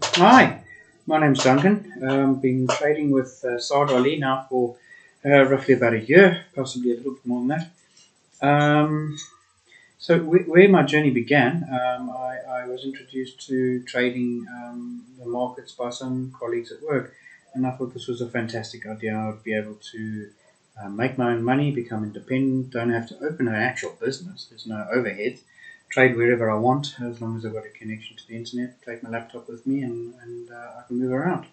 Hi, my name's Duncan. Been trading with Saad Ali now for roughly about a year, possibly a little bit more than that. Where my journey began, I was introduced to trading the markets by some colleagues at work, and I thought this was a fantastic idea. I would be able to make my own money, become independent, don't have to open an actual business. There's no overhead. Trade wherever I want as long as I've got a connection to the internet. Take my laptop with me and I can move around.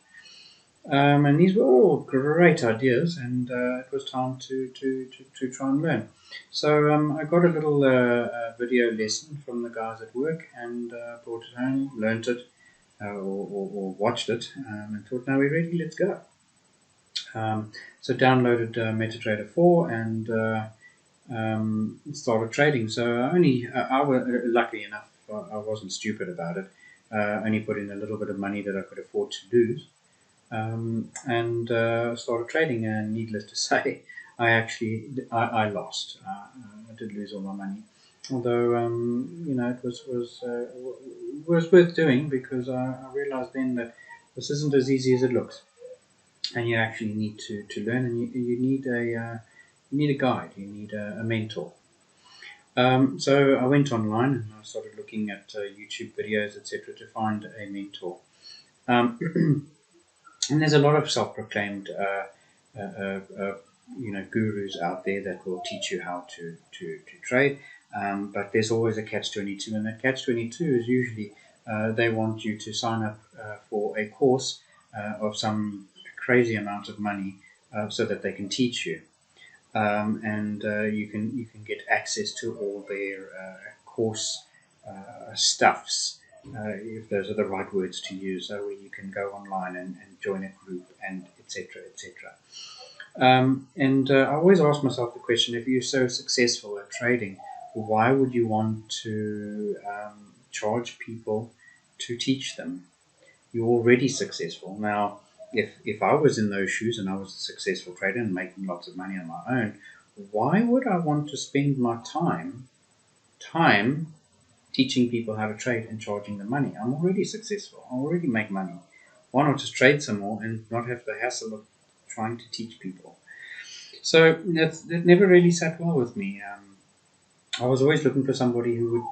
And these were all great ideas, and it was time to try and learn. So I got a little video lesson from the guys at work and brought it home, learned it, or watched it, and thought, now we're ready, let's go. So downloaded MetaTrader 4 and started trading. So I was lucky enough, I wasn't stupid about it. Only put in a little bit of money that I could afford to lose, and started trading. And needless to say, I lost. I did lose all my money, although it was worth doing because I realized then that this isn't as easy as it looks, and you actually need to learn, and you need a guide, you need a mentor. So I went online and I started looking at YouTube videos, etc., to find a mentor. Um, and there's a lot of self-proclaimed, gurus out there that will teach you how to trade. But there's always a catch-22, and that catch-22 is usually they want you to sign up for a course of some crazy amount of money so that they can teach you. And you can get access to all their course stuffs, if those are the right words to use, so where you can go online and join a group and etc. etc. And I always ask myself the question: if you're so successful at trading, why would you want to charge people to teach them? You're already successful. Now, if I was in those shoes and I was a successful trader and making lots of money on my own, why would I want to spend my time teaching people how to trade and charging them money? I'm already successful. I already make money. Why not just trade some more and not have the hassle of trying to teach people? So that never really sat well with me. I was always looking for somebody who would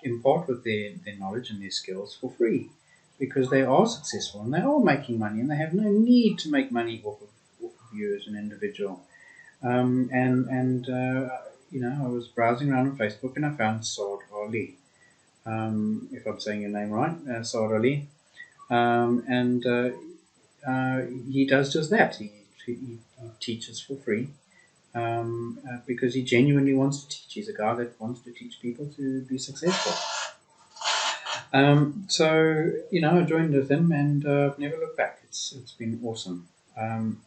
impart with their knowledge and their skills for free, because they are successful and they are making money and they have no need to make money off of you as an individual. I was browsing around on Facebook and I found Saad Ali, if I'm saying your name right, Saad Ali, and he does just that. He teaches for free, because he genuinely wants to teach. He's a guy that wants to teach people to be successful. I joined with him and I've never looked back. It's been awesome. One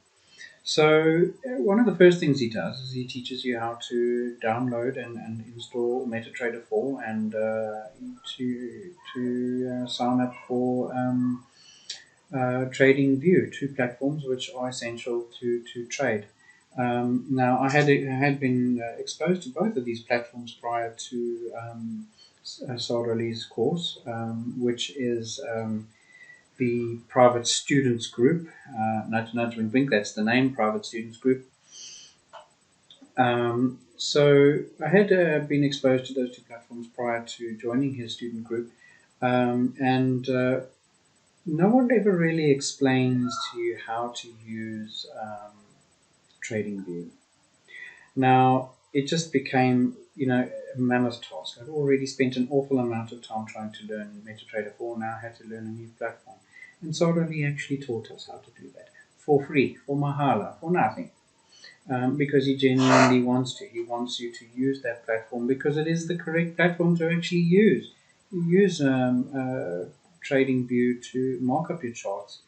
of the first things he does is he teaches you how to download and install MetaTrader 4 and to sign up for TradingView, two platforms which are essential to trade. Now, I had been exposed to both of these platforms prior to Saad Ali's course, which is the Private Students Group. Nudge, wink, wink, that's the name, Private Students Group. So I had been exposed to those two platforms prior to joining his student group, and no one ever really explains to you how to use TradingView. Now, it just became, a mammoth task. I'd already spent an awful amount of time trying to learn MetaTrader 4, now I had to learn a new platform. And Sodali actually taught us how to do that for free, for Mahala, for nothing. Because he genuinely wants to. He wants you to use that platform because it is the correct platform to actually use. You use TradingView to mark up your charts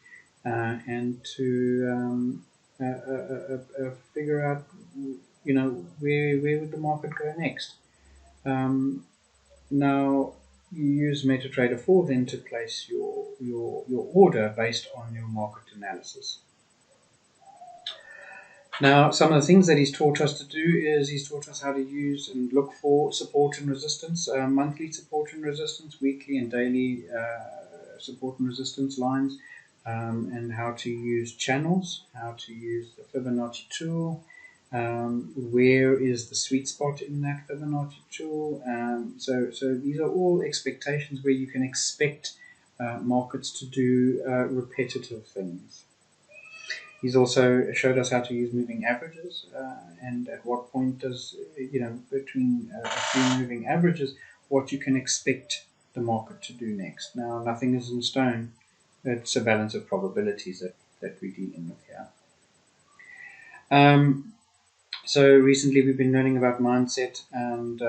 and to figure out, where would the market go next. Now, you use MetaTrader 4 then to place your order based on your market analysis. Now, some of the things that he's taught us to do is he's taught us how to use and look for support and resistance, monthly support and resistance, weekly and daily support and resistance lines, and how to use channels, how to use the Fibonacci tool, where is the sweet spot in that Fibonacci tool. So these are all expectations where you can expect markets to do repetitive things. He's also showed us how to use moving averages, and at what point does, between a few moving averages, what you can expect the market to do next. Now, nothing is in stone. It's a balance of probabilities that we're dealing with here. So recently we've been learning about mindset and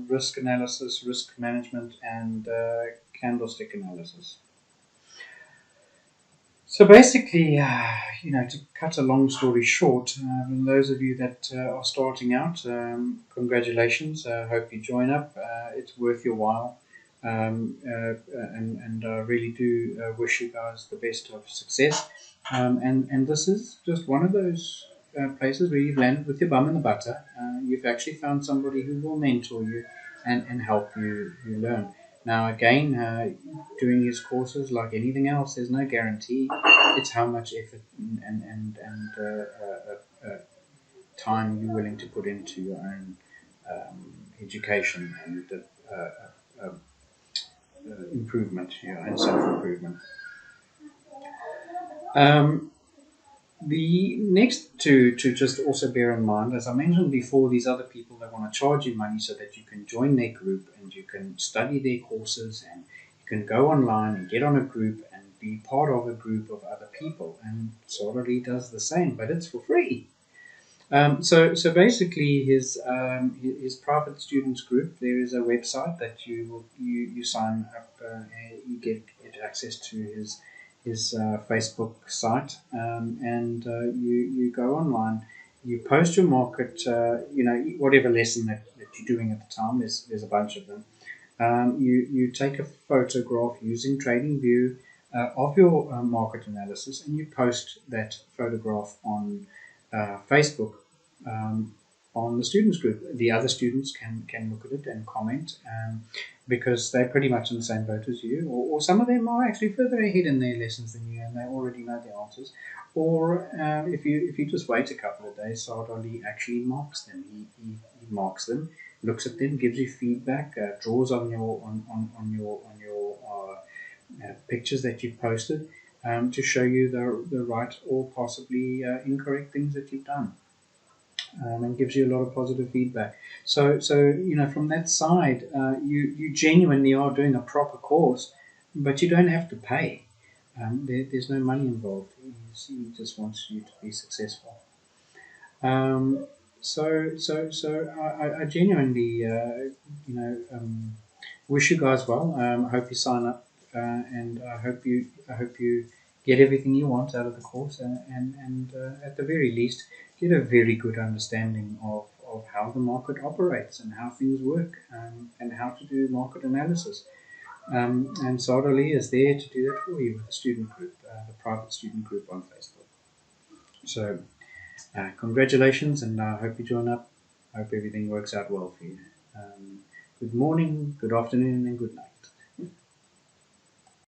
risk analysis, risk management, and candlestick analysis. So basically, to cut a long story short, those of you that are starting out, congratulations. I hope you join up. It's worth your while. And I really do wish you guys the best of success. And this is just one of those places where you've landed with your bum in the butter. You've actually found somebody who will mentor you and help you learn. Now, again, doing his courses, like anything else, there's no guarantee. It's how much effort and time you're willing to put into your own education and improvement, and self-improvement. The next to just also bear in mind, as I mentioned before, these other people that want to charge you money so that you can join their group and you can study their courses and you can go online and get on a group and be part of a group of other people. And Sorry does the same, but it's for free. So basically, his private students group. There is a website that you sign up. You get access to his Facebook site, and you go online. You post your market. Whatever lesson that you're doing at the time. There's a bunch of them. You take a photograph using TradingView of your market analysis, and you post that photograph on Facebook on the students group. The other students can look at it and comment, because they're pretty much in the same boat as you, or some of them are actually further ahead in their lessons than you, and they already know the answers. Or if you just wait a couple of days, Sardali actually marks them. He marks them, looks at them, gives you feedback, draws on your pictures that you've posted, to show you the right or possibly incorrect things that you've done. And gives you a lot of positive feedback. So from that side, you genuinely are doing a proper course, but you don't have to pay. There's no money involved. He just wants you to be successful. I genuinely, wish you guys well. I hope you sign up, and I hope you get everything you want out of the course, and at the very least, get a very good understanding of how the market operates and how things work, and how to do market analysis. And Sardali is there to do that for you with the student group, the private student group on Facebook. So, congratulations, and I hope you join up. I hope everything works out well for you. Good morning, good afternoon, and good night.